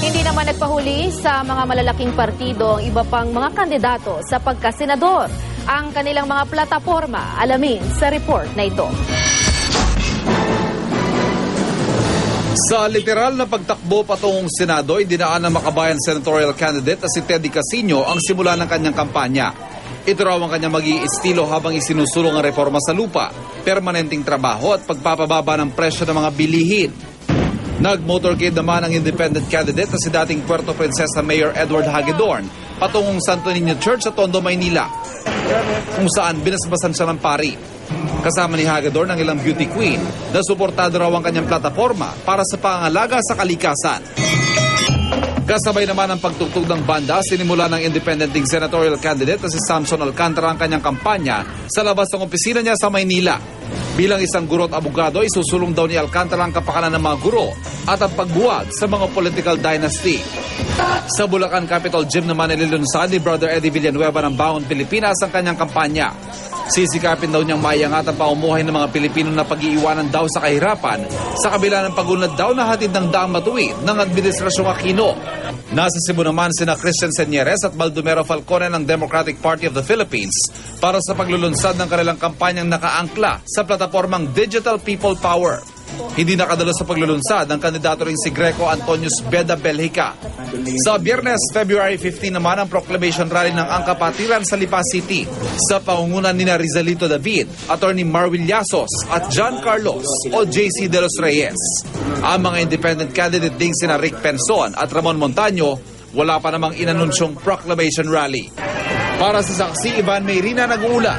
Hindi naman nagpahuli sa mga malalaking partido ang iba pang mga kandidato sa pagkasenador. Ang kanilang mga plataporma, alamin sa report na ito. Sa literal na pagtakbo patungong Senado, idinaan ng makabayan senatorial candidate na si Teddy Casino ang simula ng kanyang kampanya. Ito raw ang kanyang mag-iistilo habang isinusulong ang reforma sa lupa, permanenteng trabaho at pagpapababa ng presyo ng mga bilihin. Nag-motorcade naman ang independent candidate na si dating Puerto Princesa Mayor Edward Hagedorn patungong Santo Niño Church sa Tondo, Maynila, kung saan binasbasan siya ng pari. Kasama ni Hagedorn ang ilang beauty queen na suportado raw ang kanyang plataforma para sa pangangalaga sa kalikasan. Kasabay naman ang pagtugtog ng banda, sinimula ng independenting senatorial candidate na si Samson Alcantara ang kanyang kampanya sa labas ng opisina niya sa Maynila. Bilang isang guro at abogado, isusulong daw ni Alcantara ang kapakanan ng mga guro at ang pagbuwag sa mga political dynasty. Sa Bulacan Capitol Gym naman nililunsad ni Brother Eddie Villanueva ng Bangon Pilipinas ang kanyang kampanya. Sisikapin daw niyang maiangat ang paumuhay ng mga Pilipino na pag-iiwanan daw sa kahirapan sa kabila ng pag-unlad daw na hatid ng daang matuwid ng Administrasyong Aquino. Nasa Cebu naman sina Christian Señeres at Baldomero Falcone ng Democratic Party of the Philippines para sa paglulunsad ng kanilang kampanyang nakaangkla sa platapormang Digital People Power. Hindi nakadalo sa paglulunsad ang kandidato ring si Greco Antonius Beda Belhica. Sa Biyernes, February 15 naman ang proclamation rally ng Angkapatiran sa Lipa City sa pangungunan ni Rizalito David, Attorney Marwil Yasos at John Carlos o JC De Los Reyes. Ang mga independent candidate ding sina Rick Penson at Ramon Montaño wala pa namang inanunsyong proclamation rally. Para sa saksi, Ivan Mayrina nag-uula.